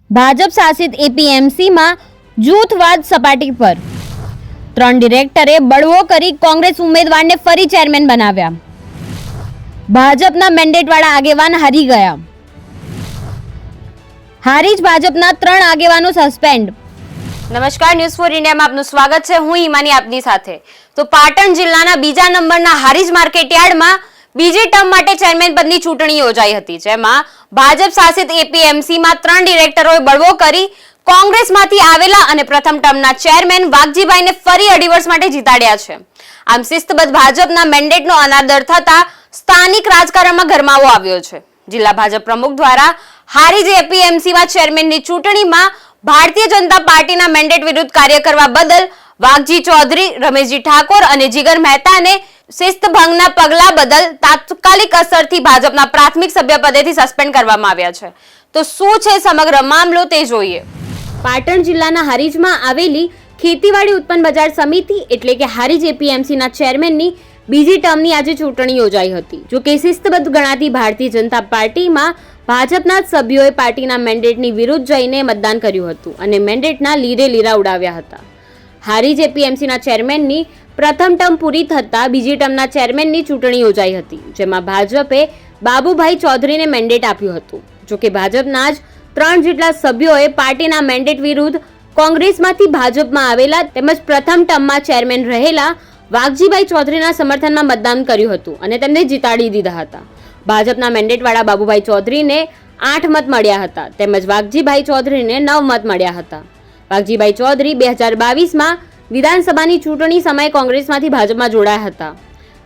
ભાજપ શાસિત એપીએમસીમાં જૂથવાદ સપાટી પર 3 ડિરેક્ટરે બળવો કરી કોંગ્રેસ ઉમેદવારને ફરી ચેરમેન બનાવ્યા. ભાજપના મેન્ડેટવાળા આગેવાન હારી ગયા. હારી જ ભાજપના 3 આગેવાનો સસ્પેન્ડ. નમસ્કાર, ન્યૂઝ ફોર ઇન્ડિયામાં આપનું સ્વાગત છે. હું હિમાની આપની સાથે. તો પાટણ જિલ્લાના બીજા નંબરના હારીજ માર્કેટયાર્ડમાં બીજી ટર્મ માટે ચેરમેન પદની ચૂંટણી યોજાઈ હતી, જેમાં ભાજપ શાસિત એપીએમસીમાં 3 ડિરેક્ટરોએ બળવો કરી કોંગ્રેસમાંથી આવેલા અને પ્રથમ ટર્મના ચેરમેન વાઘજીભાઈને ફરી 2.5 વર્ષ માટે જીતાડ્યા છે. આમ શિસ્તબદ્ધ ભાજપના મેન્ડેટનો અનાદર થતા સ્થાનિક રાજકારણમાં ગરમાવો આવ્યો છે. જિલ્લા ભાજપ પ્રમુખ દ્વારા હારીજ એપીએમસીમાં ચેરમેનની ચૂંટણીમાં ભારતીય જનતા પાર્ટીના મેન્ડેટ વિરુદ્ધ કાર્ય કરવા બદલ વાઘજી ચૌધરી, રમેશજી ઠાકોર અને જીગર મહેતાને શિસ્તભંગના પગલા બદલ તાત્કાલિક અસરથી ભાજપના પ્રાથમિક સભ્યપદેથી સસ્પેન્ડ કરવામાં આવ્યા છે. તો શું છે સમગ્ર મામલો તે જોઈએ. પાટણ જિલ્લાના હારીજમાં આવેલી ખેતીવાડી ઉત્પન્ન બજાર સમિતિ એટલે કે હારીજ એપીએમસીના ચેરમેનની બીજી ટર્મની આજે ચૂંટણી યોજાઈ હતી. જો કે શિસ્તબદ્ધ ગણાતી ભારતીય જનતા પાર્ટીમાં ભાજપના જ સભ્યોએ પાર્ટીના મેન્ડેટની વિરુદ્ધ જઈને મતદાન કર્યું હતું અને મેન્ડેટના લીરે લીરા ઉડાવ્યા હતા. હારીજ એપીએમસીના ચેરમેનની પ્રથમ ટર્મ પૂરી થતાં બીજી ટર્મના ચેરમેનની ચૂંટણી યોજાઈ હતી, જેમાં ભાજપે બાબુભાઈ ચૌધરીને મેન્ડેટ આપ્યું હતું. જોકે ભાજપના જ 3 જેટલા સભ્યોએ પાર્ટીના મેન્ડેટ વિરુદ્ધ કોંગ્રેસમાંથી ભાજપમાં આવેલા તેમજ પ્રથમ ટર્મમાં ચેરમેન રહેલા વાઘજીભાઈ ચૌધરીના સમર્થનમાં મતદાન કર્યું હતું અને તેમને જીતાડી દીધા હતા. ભાજપના મેન્ડેટવાળા બાબુભાઈ ચૌધરીને 8 મત મળ્યા હતા તેમજ વાઘજીભાઈ ચૌધરીને 9 મત મળ્યા હતા. વાઘજીભાઈ ચૌધરી 2022માં વિધાનસભાની ચૂંટણી સમયે કોંગ્રેસમાંથી ભાજપમાં જોડાયા હતા.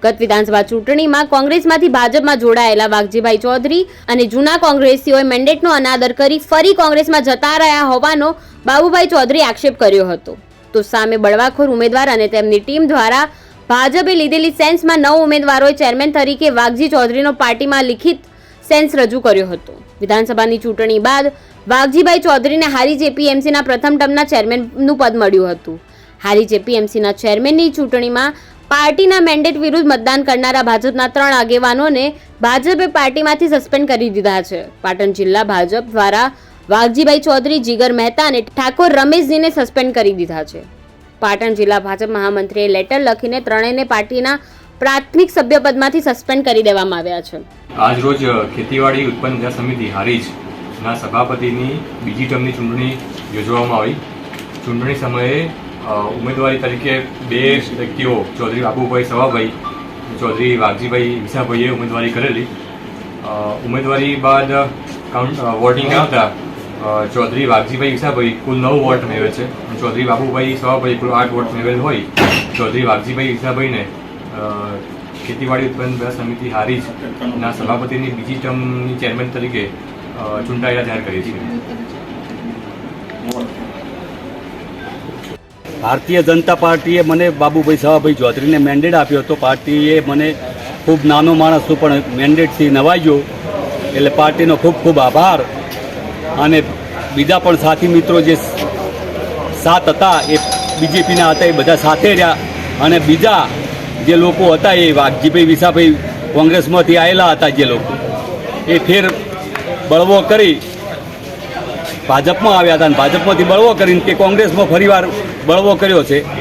ગત વિધાનસભા ચૂંટણીમાં કોંગ્રેસમાંથી ભાજપમાં જોડાયેલા વાઘજીભાઈ ચૌધરી અને જૂના કોંગ્રેસીઓએ મેન્ડેટનો અનાદર કરી ફરી કોંગ્રેસમાં જતા રહ્યા હોવાનો બાબુભાઈ ચૌધરી આક્ષેપ કર્યો હતો. તો સામે બળવાખોર ઉમેદવાર અને તેમની ટીમ દ્વારા ભાજપે લીધેલી સેન્સમાં 9 ઉમેદવારોએ ચેરમેન તરીકે વાઘજી ચૌધરીનો પાર્ટીમાં લિખિત સેન્સ રજૂ કર્યો હતો. વિધાનસભાની ચૂંટણી બાદ વાઘજીભાઈ ચૌધરીને હારીજ એપીએમસીના પ્રથમ ટર્મના ચેરમેનનું પદ મળ્યું હતું. હારીજ એપીએમસીના ચેરમેનની ચૂંટણીમાં પાર્ટીના મેન્ડેટ વિરુદ્ધ મતદાન કરનારા ભાજપના 3 આગેવાનોને ભાજપે પાર્ટીમાંથી સસ્પેન્ડ કરી દીધા છે. પાટણ જિલ્લા ભાજપ દ્વારા વાઘજીભાઈ ચૌધરી, જીગર મહેતા અને ઠાકોર રમેશજીને સસ્પેન્ડ કરી દીધા છે. પાટણ જિલ્લા ભાજપ મહામંત્રીએ લેટર લખીને ત્રણેયને પાર્ટીના પ્રાથમિક સભ્યપદમાંથી સસ્પેન્ડ કરી દેવામાં આવ્યા છે. આજ રોજ ખેતીવાડી ઉત્પન્ન બજાર સમિતિ હારીજના સભાપતિની બીજી ટર્મની ચૂંટણી યોજવામાં આવી. ચૂંટણી સમયે ઉમેદવારી તરીકે 2 વ્યક્તિઓ ચૌધરી બાબુભાઈ સવાભાઈ, ચૌધરી વાઘજીભાઈ વિસાભાઈએ ઉમેદવારી કરેલી. ઉમેદવારી બાદ વોટિંગ આવતા ચૌધરી વાઘજીભાઈ વિસાભાઈ કુલ 9 વોટ મેળવે છે અને ચૌધરી બાબુભાઈ સવાભાઈ કુલ 8 વોટ મેળવેલ હોય ચૌધરી વાઘજીભાઈ વિસાભાઈને ખેતીવાડી ઉત્પન્ન બજાર સમિતિ હારીજના સભાપતિની બીજી ટર્મની ચેરમેન તરીકે ચૂંટાયેલા જાહેર કરી છે. ભારતીય જનતા પાર્ટીએ મને બાબુભાઈ સવાભાઈ ચૌધરીને મેન્ડેટ આપ્યો હતો. પાર્ટીએ મને ખૂબ નાનો માણસ છું પણ મેન્ડેટથી નવાજ્યો, એટલે પાર્ટીનો ખૂબ ખૂબ આભાર. અને બીજા પણ સાથી મિત્રો જે 7 હતા એ બીજેપીના હતા, એ બધા સાથે રહ્યા. અને બીજા જે લોકો હતા એ વાઘજીભાઈ વિસાભાઈ કોંગ્રેસમાંથી આવેલા હતા, જે લોકો એ ફેર બળવો કરી ભાજપમાં આવ્યા હતા અને ભાજપમાંથી બળવો કરીને તે કોંગ્રેસમાં ફરીવાર બળવો કર્યો છે.